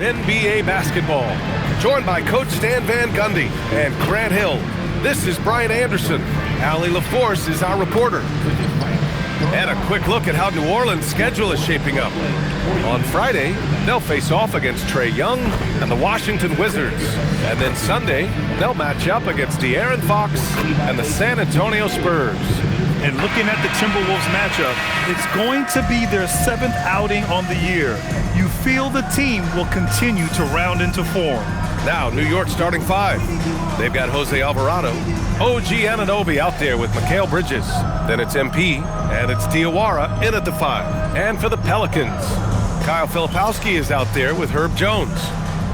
NBA basketball. Joined by Coach Stan Van Gundy and Grant Hill. This is Brian Anderson. Allie LaForce is our reporter. And a quick look at how New Orleans' schedule is shaping up. On Friday, they'll face off against Trae Young and the Washington Wizards. And then Sunday, they'll match up against De'Aaron Fox and the San Antonio Spurs. And looking at the Timberwolves matchup, it's going to be their 7th outing on the year. You feel the team will continue to round into form. Now, New York starting 5. They've got Jose Alvarado, OG Anunoby out there with Mikal Bridges. Then it's MP, and it's Diawara in at the 5. And for the Pelicans, Kyle Filipowski is out there with Herb Jones.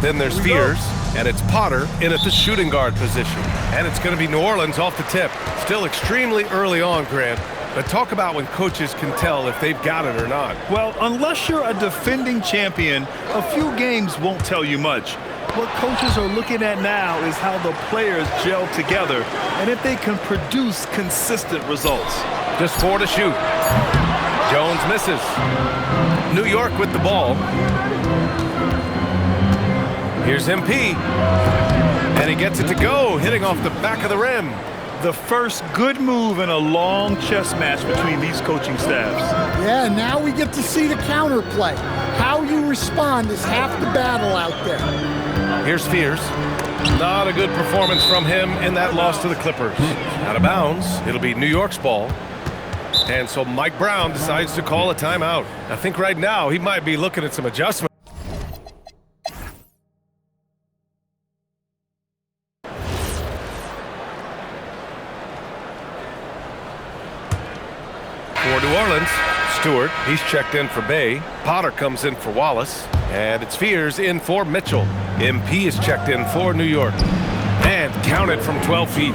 Then there's Fears, and it's Potter in at the shooting guard position. And it's going to be New Orleans off the tip. Still extremely early on, Grant. But talk about when coaches can tell if they've got it or not. Well, unless you're a defending champion, a few games won't tell you much. What coaches are looking at now is how the players gel together and if they can produce consistent results. Just 4 to shoot. Jones misses. New York with the ball. Here's MP. And he gets it to go, hitting off the back of the rim. The first good move in a long chess match between these coaching staffs. Yeah, now we get to see the counterplay. How you respond is half the battle out there. Here's Fears. Not a good performance from him in that loss to the Clippers. Out of bounds, it'll be New York's ball. And so Mike Brown decides to call a timeout. I think right now he might be looking at some adjustments. For New Orleans, Stewart, he's checked in for Bay. Potter comes in for Wallace. And it's Fears in for Mitchell. MP is checked in for New York. And counted from 12 feet.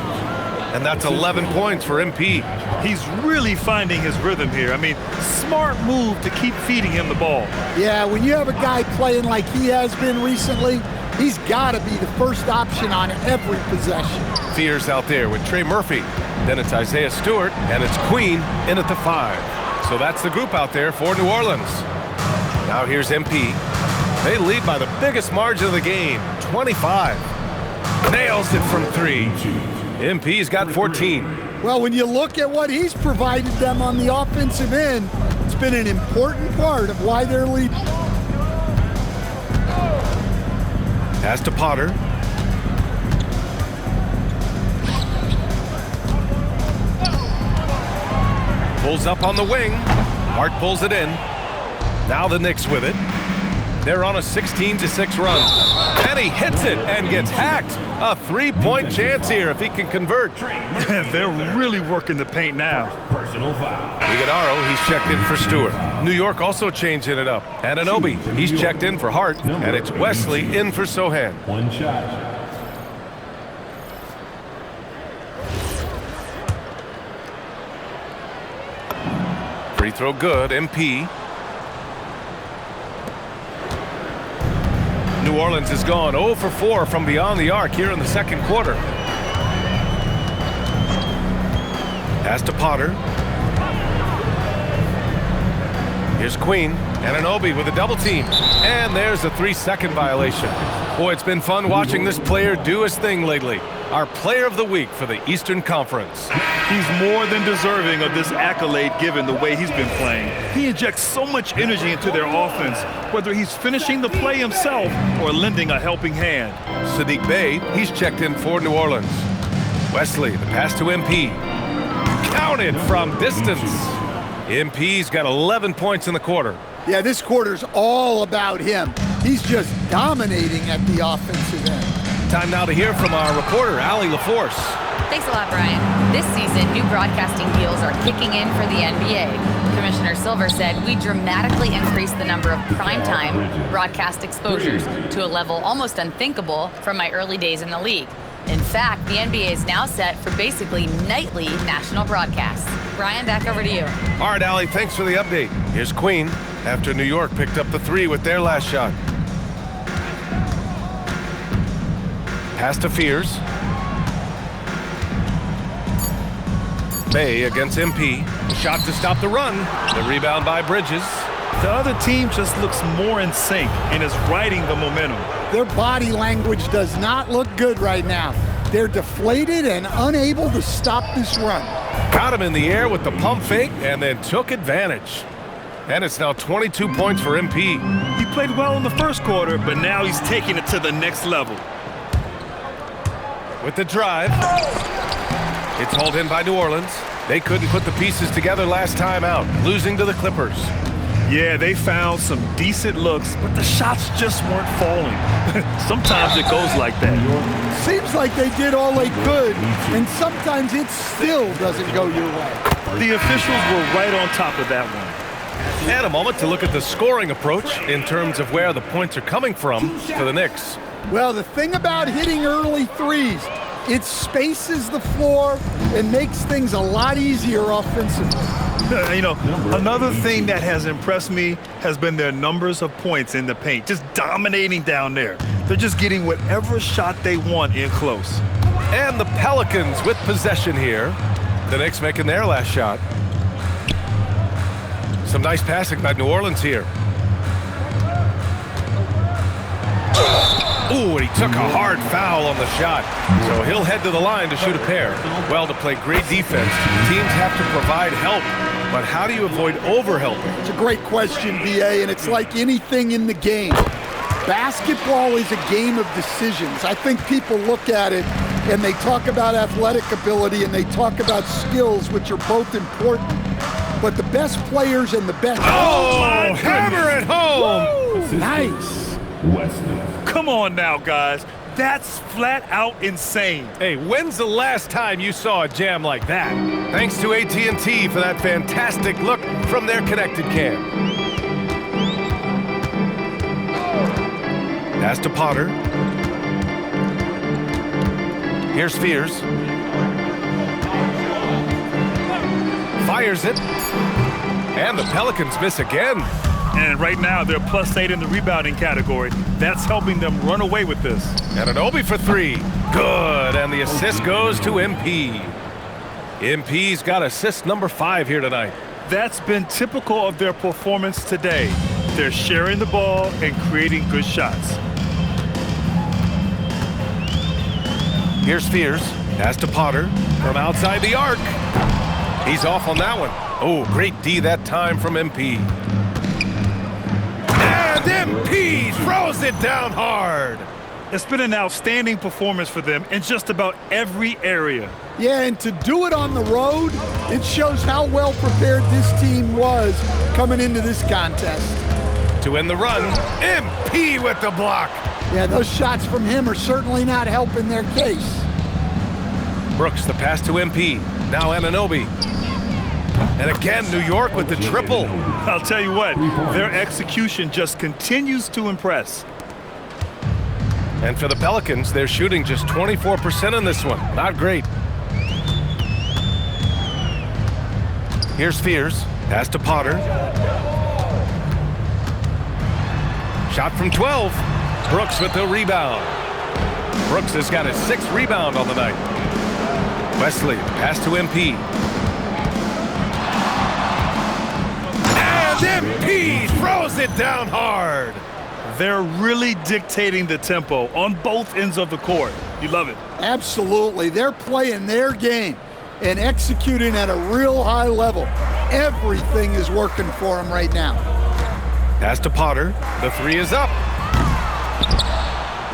And that's 11 points for MP. He's really finding his rhythm here. I mean, smart move to keep feeding him the ball. Yeah, when you have a guy playing like he has been recently, he's got to be the first option on every possession. Fears out there with Trey Murphy. Then it's Isaiah Stewart, and it's Queen in at the 5. So that's the group out there for New Orleans. Now here's MP. They lead by the biggest margin of the game, 25. Nails it from 3. MP's got 14. Well, when you look at what he's provided them on the offensive end, it's been an important part of why they're leading. Pass to Potter. Pulls up on the wing. Hart pulls it in. Now the Knicks with it. They're on a 16-6 run. And he hits it and gets hacked. A 3-point chance here if he can convert. They're really working the paint now. Iguodaro, he's checked in for Stewart. New York also changing it up. Anunoby, he's checked in for Hart. And it's Wesley in for Sohan. One shot. Free throw good, MP. New Orleans has gone 0 for 4 from beyond the arc here in the second quarter. Pass to Potter. Here's Queen. Anunoby with a double team. And there's a 3-second violation. Boy, it's been fun watching this player do his thing lately. Our player of the week for the Eastern Conference. He's more than deserving of this accolade given the way he's been playing. He injects so much energy into their offense, whether he's finishing the play himself or lending a helping hand. Saddiq Bey, he's checked in for New Orleans. Wesley, the pass to MP. Counted from distance. MP's got 11 points in the quarter. Yeah, this quarter's all about him. He's just dominating at the offensive end. Time now to hear from our reporter, Allie LaForce. Thanks a lot, Brian. This season, new broadcasting deals are kicking in for the NBA. Commissioner Silver said we dramatically increased the number of primetime broadcast exposures to a level almost unthinkable from my early days in the league. In fact, the NBA is now set for basically nightly national broadcasts. Brian, back over to you. All right, Allie, thanks for the update. Here's Queen after New York picked up the 3 with their last shot. Pass to Fears. Bey against MP. The shot to stop the run. The rebound by Bridges. The other team just looks more in sync and is riding the momentum. Their body language does not look good right now. They're deflated and unable to stop this run. Got him in the air with the pump fake and then took advantage. And it's now 22 points for MP. He played well in the first quarter, but now he's taking it to the next level. With the drive. It's hauled in by New Orleans. They couldn't put the pieces together last time out, losing to the Clippers. Yeah, they found some decent looks, but the shots just weren't falling. Sometimes it goes like that. Seems like they did all they could, and sometimes it still doesn't go your way. The officials were right on top of that one. And a moment to look at the scoring approach in terms of where the points are coming from for the Knicks. Well, the thing about hitting early threes, it spaces the floor and makes things a lot easier offensively. You know, another thing that has impressed me has been their numbers of points in the paint, just dominating down there. They're just getting whatever shot they want in close. And the Pelicans with possession here. The Knicks making their last shot. Some nice passing by New Orleans here. Ooh, and he took a hard foul on the shot. So he'll head to the line to shoot a pair. Well, to play great defense, teams have to provide help. But how do you avoid overhelping? It's a great question, B.A., and it's like anything in the game. Basketball is a game of decisions. I think people look at it and they talk about athletic ability and they talk about skills, which are both important. But the best players and the best... Oh, hammer it home! Woo! Nice. Come on now, guys. That's flat out insane. Hey, when's the last time you saw a jam like that? Thanks to AT&T for that fantastic look from their connected cam. Pass to Potter. Here's Fears. Fires it. And the Pelicans miss again. And right now, they're +8 in the rebounding category. That's helping them run away with this. Anunoby for three. Good. And the assist goes to MP. MP's got assist number 5 here tonight. That's been typical of their performance today. They're sharing the ball and creating good shots. Here's Fears. Pass to Potter from outside the arc. He's off on that one. Oh, great D that time from MP. And MP throws it down hard. It's been an outstanding performance for them in just about every area. Yeah, and to do it on the road, it shows how well prepared this team was coming into this contest. To end the run, MP with the block. Yeah, those shots from him are certainly not helping their case. Brooks, the pass to MP. Now Anunoby. And again, New York with the triple. I'll tell you what, their execution just continues to impress. And for the Pelicans, they're shooting just 24% in this one. Not great. Here's Fears. Pass to Potter. Shot from 12. Brooks with the rebound. Brooks has got his 6th rebound on the night. Wesley, pass to MP. And MP throws it down hard. They're really dictating the tempo on both ends of the court. You love it. Absolutely. They're playing their game and executing at a real high level. Everything is working for them right now. Pass to Potter. The 3 is up.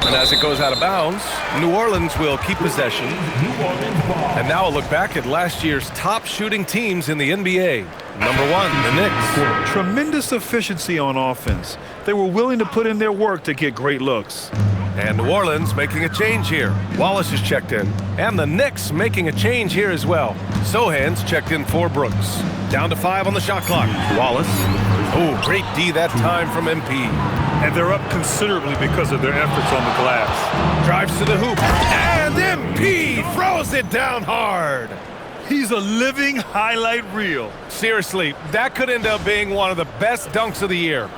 And as it goes out of bounds, New Orleans will keep possession. And now a look back at last year's top shooting teams in the NBA. Number 1, the Knicks. Tremendous efficiency on offense. They were willing to put in their work to get great looks. And New Orleans making a change here. Wallace is checked in. And the Knicks making a change here as well. Sohan's checked in for Brooks. Down to 5 on the shot clock. Wallace. Oh, great D that time from MP. And they're up considerably because of their efforts on the glass. Drives to the hoop. And MP throws it down hard. He's a living highlight reel. Seriously, that could end up being one of the best dunks of the year.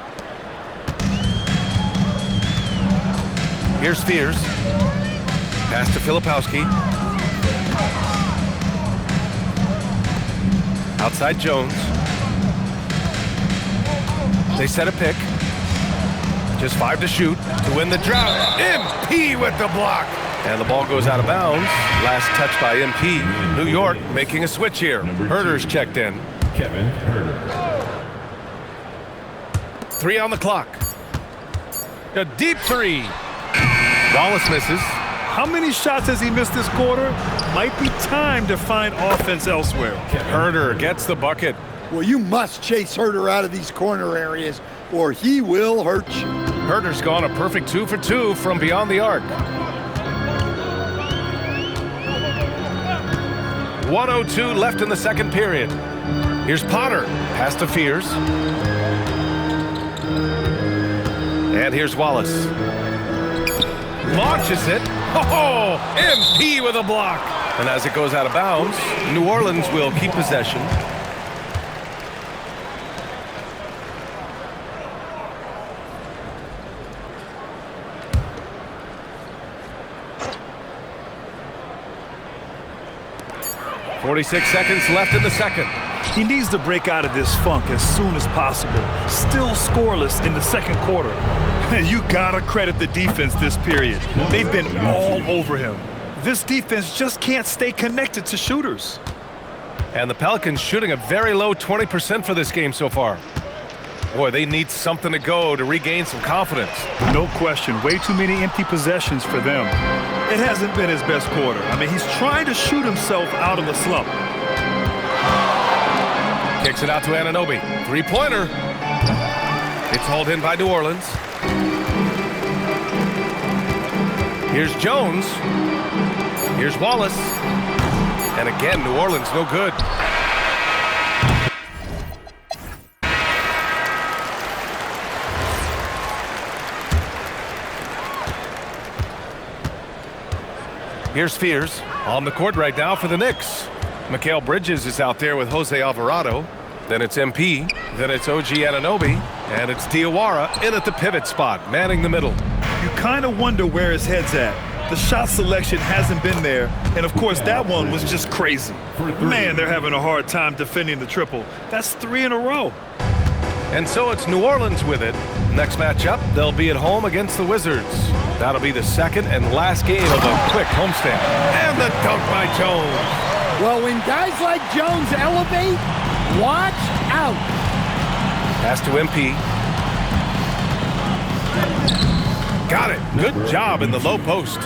Here's Fears. Pass to Filipowski. Outside Jones. They set a pick. Just 5 to shoot to win the drought. MP with the block. And the ball goes out of bounds. Last touch by MP. New York making a switch here. Huerter's checked in. Kevin Huerter. 3 on the clock. A deep 3. Wallace misses. How many shots has he missed this quarter? Might be time to find offense elsewhere. Huerter gets the bucket. Well, you must chase Huerter out of these corner areas or he will hurt you. Huerter's gone a perfect 2 for 2 from beyond the arc. 1:02 left in the second period. Here's Potter. Pass to Fears. And here's Wallace. Launches it. Oh, MP with a block. And as it goes out of bounds, New Orleans will keep possession. .46 seconds left in the second. He needs to break out of this funk as soon as possible. Still scoreless in the second quarter. You gotta credit the defense this period. They've been all over him. This defense just can't stay connected to shooters. And the Pelicans shooting a very low 20% for this game so far. Boy, they need something to go to regain some confidence. No question, way too many empty possessions for them. It hasn't been his best quarter. I mean, he's trying to shoot himself out of a slump. Kicks it out to Anunoby. Three-pointer. It's hauled in by New Orleans. Here's Jones. Here's Wallace. And again, New Orleans no good. Here's Fears on the court right now for the Knicks. Mikal Bridges is out there with Jose Alvarado. Then it's MP. Then it's OG Anunoby. And it's Diawara in at the pivot spot, manning the middle. You kind of wonder where his head's at. The shot selection hasn't been there. And, of course, that one was just crazy. Man, they're having a hard time defending the triple. That's 3 in a row. And so it's New Orleans with it. Next matchup, they'll be at home against the Wizards. That'll be the second and last game of a quick homestand. And the dunk by Jones. Well, when guys like Jones elevate, watch out. Pass to MP. Got it. Good job in the low post.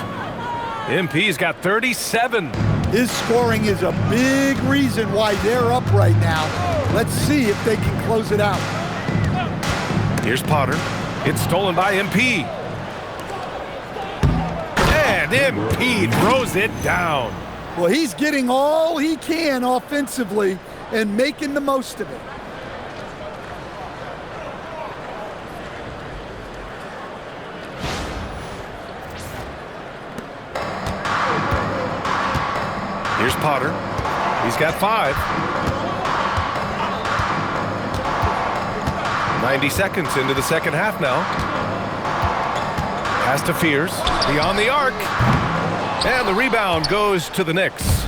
MP's got 37. His scoring is a big reason why they're up right now. Let's see if they can close it out. Here's Potter. It's stolen by MP. And MP throws it down. Well, he's getting all he can offensively and making the most of it. Here's Potter. He's got 5. 90 seconds into the second half now. Pass to Fears. Beyond the arc. And the rebound goes to the Knicks.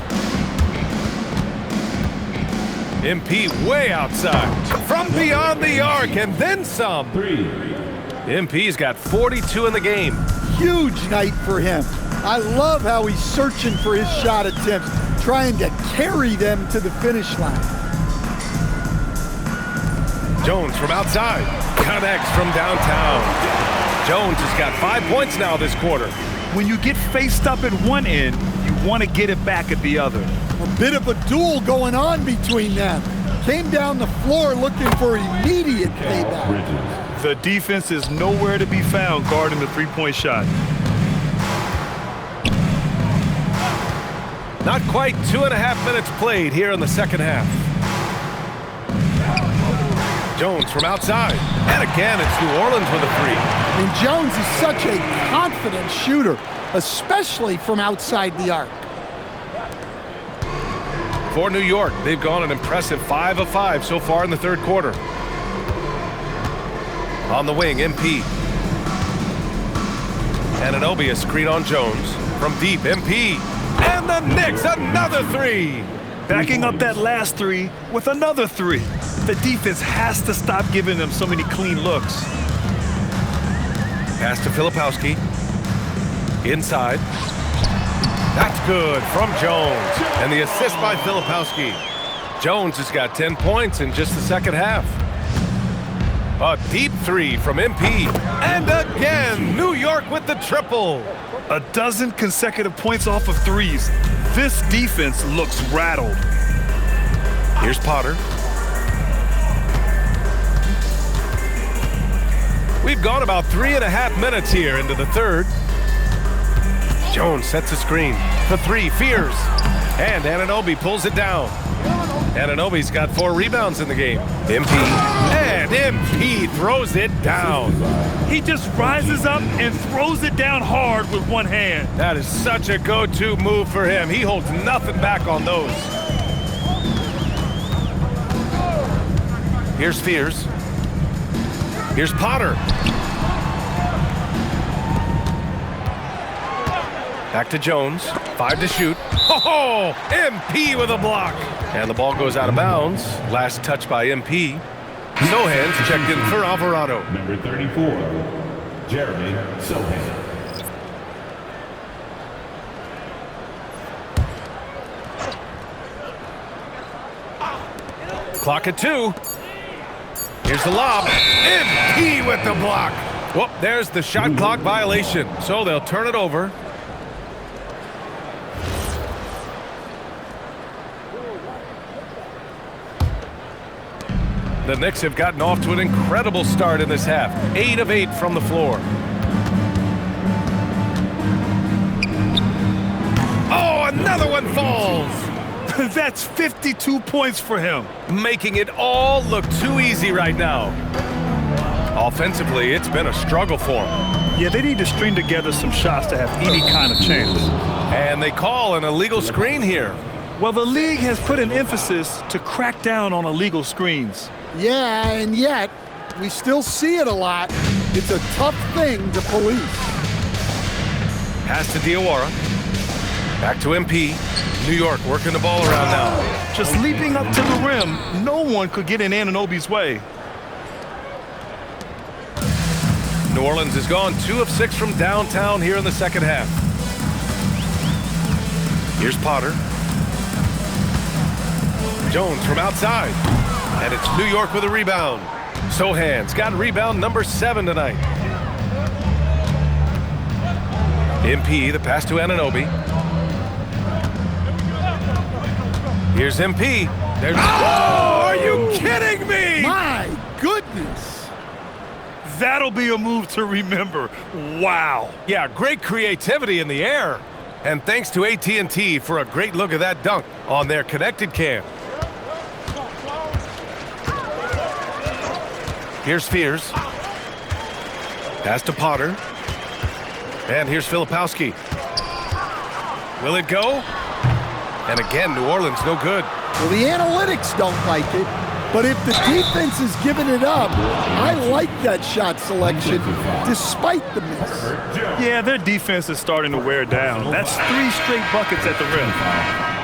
MP way outside. From beyond the arc and then some. MP's got 42 in the game. Huge night for him. I love how he's searching for his shot attempts, trying to carry them to the finish line. Jones from outside. Connects from downtown. Jones has got 5 points now this quarter. When you get faced up at one end, you want to get it back at the other. A bit of a duel going on between them. Came down the floor looking for immediate payback. The defense is nowhere to be found guarding the three-point shot. Not quite 2.5 minutes played here in the second half. Jones from outside. And again, it's New Orleans with a 3. And Jones is such a confident shooter, especially from outside the arc. For New York, they've gone an impressive 5 of 5 so far in the third quarter. On the wing, MP. Anunoby a screen on Jones. From deep, MP. And the Knicks, another 3. Backing up that last 3 with another 3. The defense has to stop giving them so many clean looks. Pass to Filipowski. Inside. That's good from Jones. And the assist by Filipowski. Jones has got 10 points in just the second half. A deep three from MP. And again, New York with the triple. A dozen consecutive points off of threes. This defense looks rattled. Here's Potter. We've gone about 3.5 minutes here into the third. Jones sets a screen. The three, Fears. And Anunoby pulls it down. Anunoby's got 4 rebounds in the game. MP. And MP throws it down. He just rises up and throws it down hard with one hand. That is such a go-to move for him. He holds nothing back on those. Here's Fears. Here's Potter. Back to Jones. 5 to shoot. Oh, MP with a block. And the ball goes out of bounds. Last touch by MP. Sohan's checked in for Alvarado. Number 34, Jeremy Sohan. Clock at 2. Here's the lob. MP with the block. Whoop, there's the shot clock violation. So they'll turn it over. The Knicks have gotten off to an incredible start in this half. 8 of 8 from the floor. Oh, another one falls. That's 52 points for him. Making it all look too easy right now. Offensively, it's been a struggle for them. Yeah, they need to string together some shots to have any kind of chance. And they call an illegal screen here. Well, the league has put an emphasis to crack down on illegal screens. Yeah, and yet we still see it a lot. It's a tough thing to police. Pass to Diawara. Back to MP. New York working the ball around now. Just leaping up to the rim, no one could get in Anunoby's way. New Orleans has gone 2 of 6 from downtown here in the second half. Here's Potter. Jones from outside. And it's New York with a rebound. Sohan's got rebound number 7 tonight. MP, the pass to Anunoby. Here's MP. There's... Oh, are you kidding me? My goodness. That'll be a move to remember. Wow. Yeah, great creativity in the air. And thanks to AT&T for a great look at that dunk on their connected cam. Here's Fears. Pass to Potter. And here's Filipowski. Will it go? And again, New Orleans no good. Well, the analytics don't like it, but if the defense is giving it up, I like that shot selection despite the miss. Yeah, their defense is starting to wear down. That's 3 straight buckets at the rim.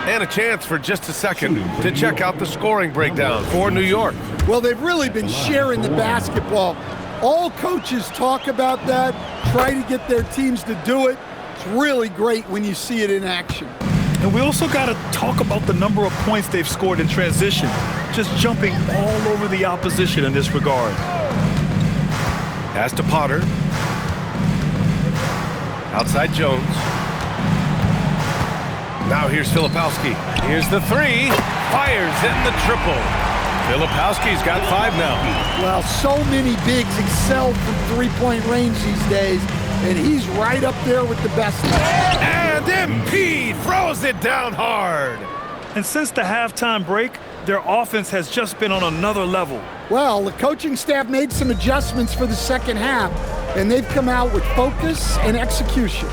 And a chance for just a second to check out the scoring breakdown for New York. Well, they've really been sharing the basketball. All coaches talk about that, try to get their teams to do it. It's really great when you see it in action. And we also got to talk about the number of points they've scored in transition, just jumping all over the opposition in this regard. Pass to Potter. Outside Jones. Now here's Filipowski. Here's the 3. Fires in the triple. Filipowski's got 5 now. Well, so many bigs excel from three-point range these days, and he's right up there with the best. And MP throws it down hard. And since the halftime break, their offense has just been on another level. Well, the coaching staff made some adjustments for the second half, and they've come out with focus and execution.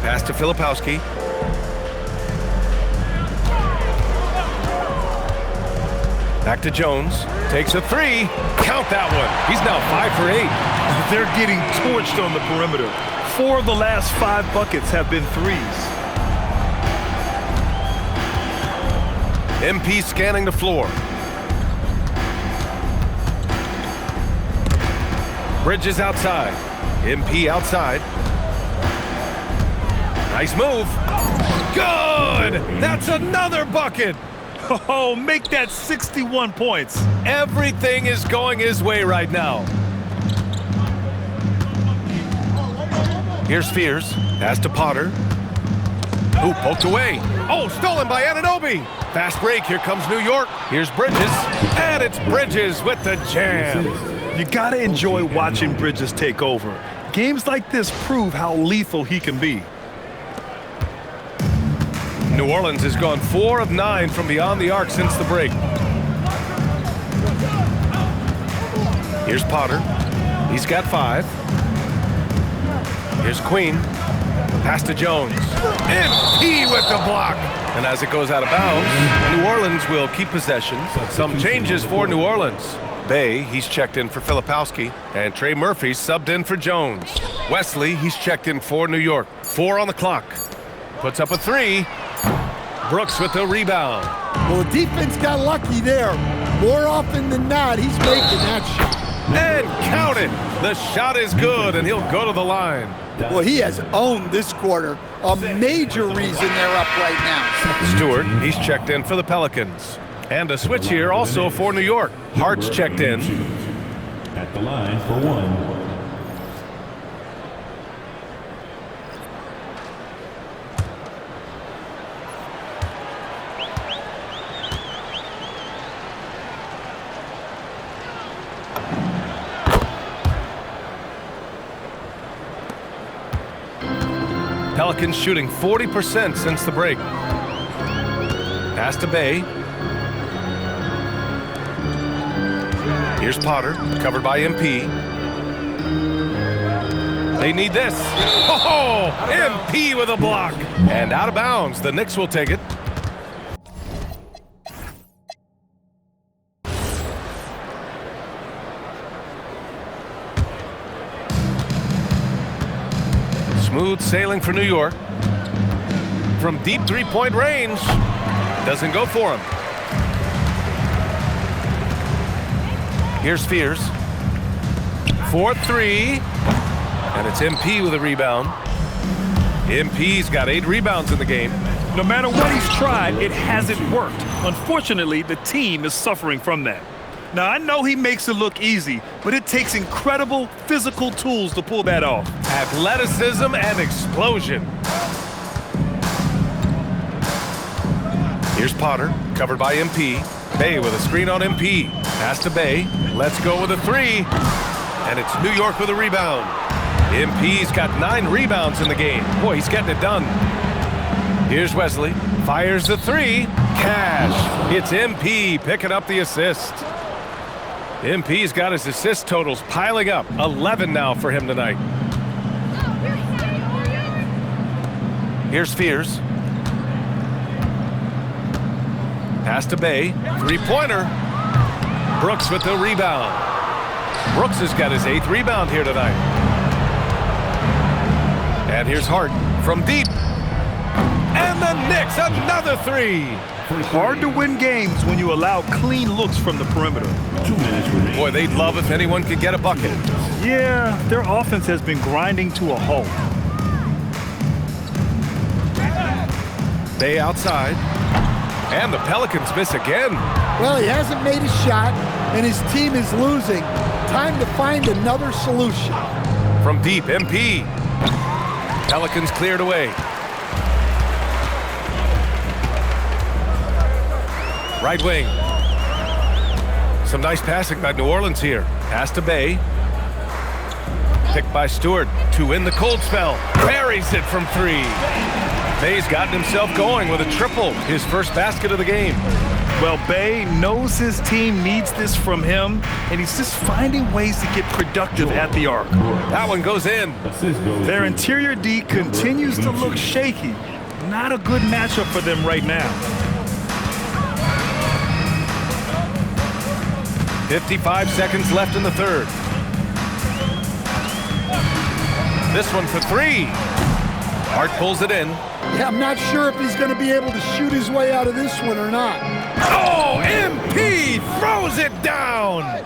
Pass to Filipowski. Back to Jones. Takes a 3. Count that one. He's now 5 for 8. They're getting torched on the perimeter. 4 of the last 5 buckets have been threes. MP scanning the floor. Bridges outside. MP outside. Nice move. Good! That's another bucket! Oh, make that 61 points. Everything is going his way right now. Here's Fears. Pass to Potter. Ooh, poked away. Oh, stolen by Anunoby. Fast break. Here comes New York. Here's Bridges. And it's Bridges with the jam. You gotta enjoy watching Bridges take over. Games like this prove how lethal he can be. New Orleans has gone 4 of 9 from beyond the arc since the break. Here's Potter. He's got 5. Here's Queen. Pass to Jones. MP with the block. And as it goes out of bounds, New Orleans will keep possession. Some changes for New Orleans. Bay, he's checked in for Filipowski. And Trey Murphy subbed in for Jones. Wesley, he's checked in for New York. 4 on the clock. Puts up a 3. Brooks with the rebound. Well, the defense got lucky there. More often than not, he's making that shot. And count it. The shot is good, and he'll go to the line. Well, he has owned this quarter. A major reason they're up right now. Stewart, he's checked in for the Pelicans. And a switch here also for New York. Hart's checked in. At the line for 1. Pelicans shooting 40% since the break. Pass to Bay. Here's Potter, covered by MP. They need this. Oh, MP with a block. And out of bounds. The Knicks will take it. Smooth sailing for New York. From deep three-point range. Doesn't go for him. Here's Fears. 4-3. And it's MP with a rebound. MP's got 8 rebounds in the game. No matter what he's tried, it hasn't worked. Unfortunately, the team is suffering from that. Now, I know he makes it look easy, but it takes incredible physical tools to pull that off. Athleticism and explosion. Here's Potter, covered by MP. Bay with a screen on MP. Pass to Bay. Let's go with a 3. And it's New York with a rebound. MP's got 9 rebounds in the game. Boy, he's getting it done. Here's Wesley. Fires the 3. Cash. It's MP picking up the assist. MP's got his assist totals piling up. 11 now for him tonight. Here's Fears. Pass to Bay. 3-pointer. Brooks with the rebound. Brooks has got his 8th rebound here tonight. And here's Hart from deep. And the Knicks, another 3. Hard to win games when you allow clean looks from the perimeter. 2 minutes remaining. Boy, they'd love if anyone could get a bucket. Yeah, their offense has been grinding to a halt. Bay outside. And the Pelicans miss again. Well, he hasn't made a shot, and his team is losing. Time to find another solution. From deep, MP. Pelicans cleared away. Right wing. Some nice passing by New Orleans here. Pass to Bay. Picked by Stewart to win the cold spell. Buries it from 3. Bay's gotten himself going with a triple, his first basket of the game. Well, Bay knows his team needs this from him, and he's just finding ways to get productive at the arc. That one goes in. Assist goes Their to interior D continues to look shaky. Not a good matchup for them right now. 55 seconds left in the third. This one for 3. Hart pulls it in. Yeah, I'm not sure if he's going to be able to shoot his way out of this one or not. Oh, MP throws it down.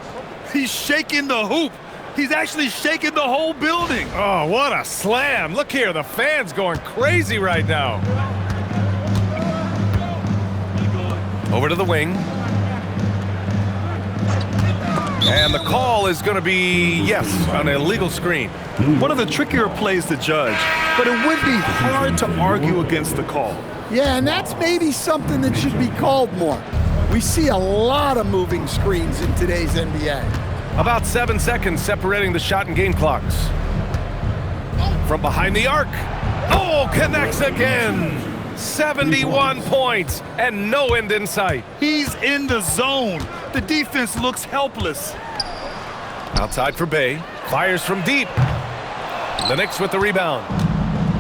He's shaking the hoop. He's actually shaking the whole building. Oh, what a slam. Look here, the fans going crazy right now. Over to the wing. And the call is going to be, yes, an illegal screen. One of the trickier plays to judge, but it would be hard to argue against the call. Yeah, and that's maybe something that should be called more. We see a lot of moving screens in today's NBA. About 7 seconds separating the shot and game clocks. From behind the arc. Oh, connects again. 71 points and no end in sight. He's in the zone. The defense looks helpless. Outside for Bay. Fires from deep. The Knicks with the rebound.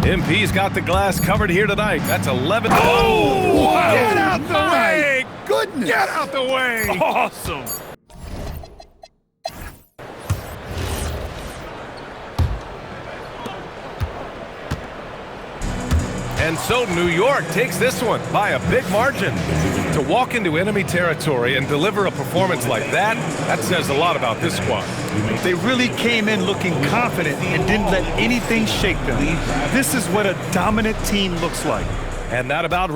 MP's got the glass covered here tonight. That's 11. Oh! Wow. Get out the way! Goodness! Get out the way! Awesome. And so New York takes this one by a big margin. To walk into enemy territory and deliver a performance like that, that says a lot about this squad. They really came in looking confident and didn't let anything shake them. This is what a dominant team looks like. And that about